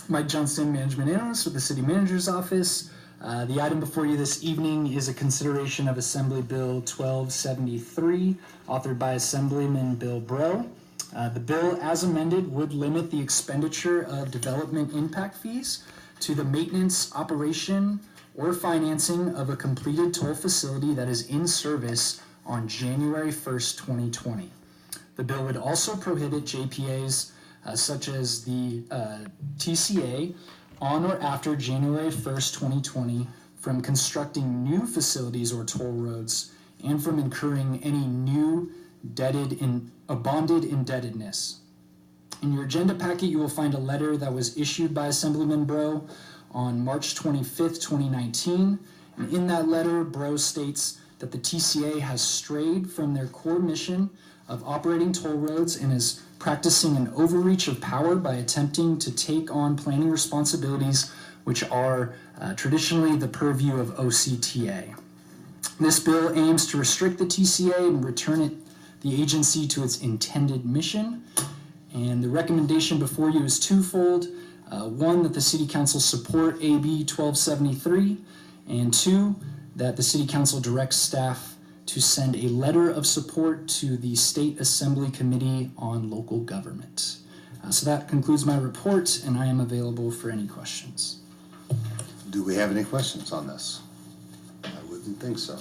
Mike Johnston, Management Analyst with the City Manager's Office. The item before you this evening is a consideration of Assembly Bill 1273, authored by Assemblyman Bill Breaux. The bill, as amended, would limit the expenditure of development impact fees to the maintenance, operation, or financing of a completed toll facility that is in service on January 1st, 2020. The bill would also prohibit JPAs such as the TCA on or after January 1st, 2020 from constructing new facilities or toll roads and from incurring any new bonded indebtedness. In your agenda packet, you will find a letter that was issued by Assemblyman Breaux on March 25th, 2019. And in that letter, Breaux states that the TCA has strayed from their core mission of operating toll roads and is practicing an overreach of power by attempting to take on planning responsibilities which are traditionally the purview of OCTA. This bill aims to restrict the TCA and return the agency to its intended mission. And the recommendation before you is twofold. One, that the City Council support AB 1273, and two, that the City Council directs staff to send a letter of support to the State Assembly Committee on Local Government. So that concludes my report, and I am available for any questions. Do we have any questions on this? I wouldn't think so.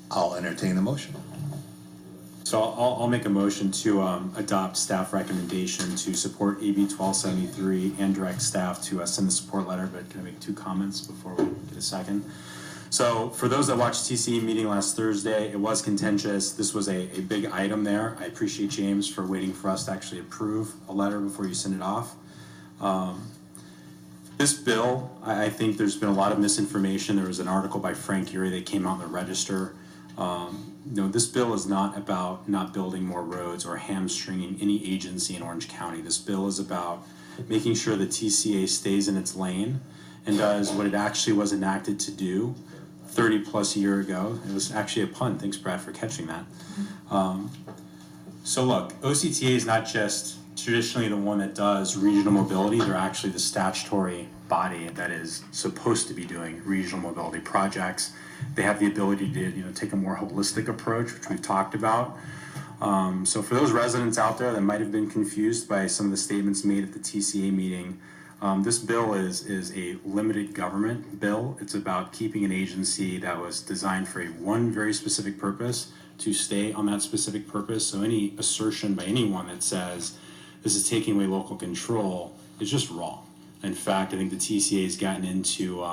I'll entertain a motion. So I'll make a motion to adopt staff recommendation to support AB 1273 and direct staff to send the support letter, but can I make two comments before we get a second? So for those that watched TCE meeting last Thursday, it was contentious. This was a big item there. I appreciate James for waiting for us to actually approve a letter before you send it off. This bill, I think there's been a lot of misinformation. There was an article by Frank Urey that came out in the Register. This bill is not about not building more roads or hamstringing any agency in Orange County. This bill is about making sure the TCA stays in its lane and does what it actually was enacted to do 30 plus a year ago. It was actually a pun. Thanks, Brad, for catching that. So look, OCTA is not just traditionally the one that does regional mobility. They're actually the statutory body that is supposed to be doing regional mobility projects. They have the ability to take a more holistic approach, which we've talked about. So for those residents out there that might have been confused by some of the statements made at the TCA meeting, this bill is a limited government bill. It's about keeping an agency that was designed for one very specific purpose to stay on that specific purpose. So any assertion by anyone that says this is taking away local control is just wrong. In fact, I think the TCA has gotten into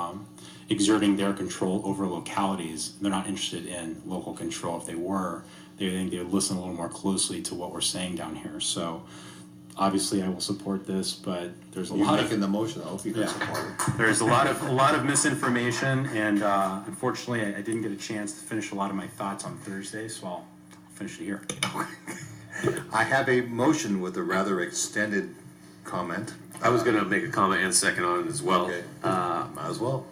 exerting their control over localities. They're not interested in local control. If they were, they think they would listen a little more closely to what we're saying down here. So obviously I will support this, but there's a lot of making the motion. I hope you can support it. There's a lot of misinformation, and unfortunately I didn't get a chance to finish a lot of my thoughts on Thursday, so I'll finish it here. I have a motion with a rather extended comment. I was going to make a comment and second on it as well. Okay. Might as well.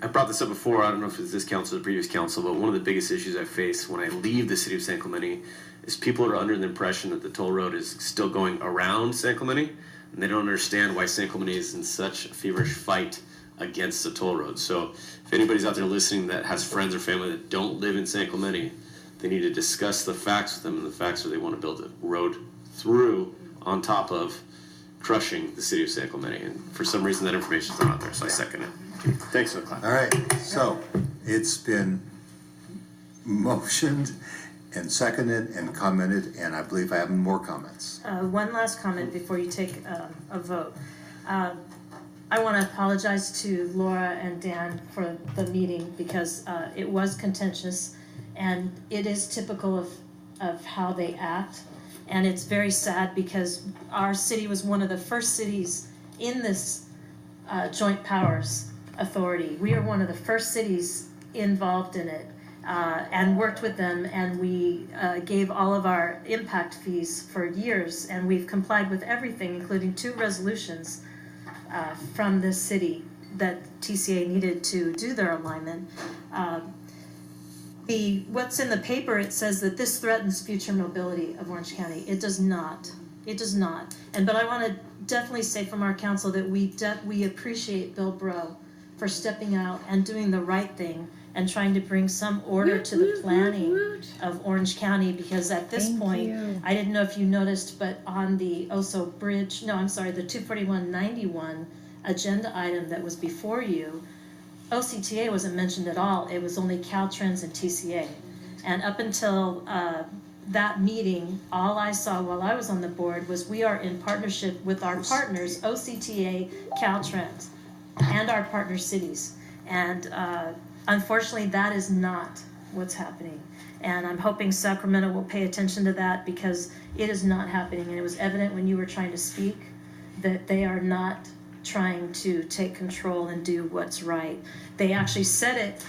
I brought this up before. I don't know if it's this council or the previous council, but one of the biggest issues I face when I leave the city of San Clemente is people are under the impression that the toll road is still going around San Clemente, and they don't understand why San Clemente is in such a feverish fight against the toll road. So if anybody's out there listening that has friends or family that don't live in San Clemente, they need to discuss the facts with them, and the facts are they want to build a road through on top of crushing the city of San Clemente. And for some reason that information is not out there, so I second it. Thanks for the clap. All right, so it's been motioned and seconded and commented, and I believe I have more comments. One last comment before you take a vote. I want to apologize to Laura and Dan for the meeting because it was contentious, and it is typical of how they act. And it's very sad because our city was one of the first cities in this joint powers authority. We are one of the first cities involved in it and worked with them, and we gave all of our impact fees for years, and we've complied with everything, including 2 resolutions from this city that TCA needed to do their alignment. What's in the paper, it says that this threatens future mobility of Orange County. It does not. It does not. But I want to definitely say from our council that we appreciate Bill Brough for stepping out and doing the right thing and trying to bring some order to the planning of Orange County, because at this point, I didn't know if you noticed, but on the Oso Bridge, the 24191 agenda item that was before you, OCTA wasn't mentioned at all. It was only Caltrans and TCA. And up until that meeting, all I saw while I was on the board was we are in partnership with our partners, OCTA, Caltrans, and our partner cities. And unfortunately, that is not what's happening. And I'm hoping Sacramento will pay attention to that, because it is not happening. And it was evident when you were trying to speak that they are not trying to take control and do what's right. They actually said it.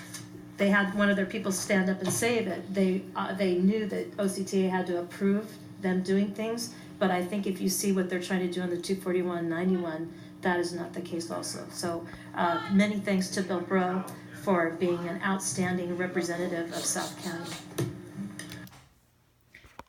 They had one of their people stand up and say that they knew that OCTA had to approve them doing things, but I think if you see what they're trying to do on the 24191, that is not the case also. So many thanks to Bill Brough for being an outstanding representative of South County.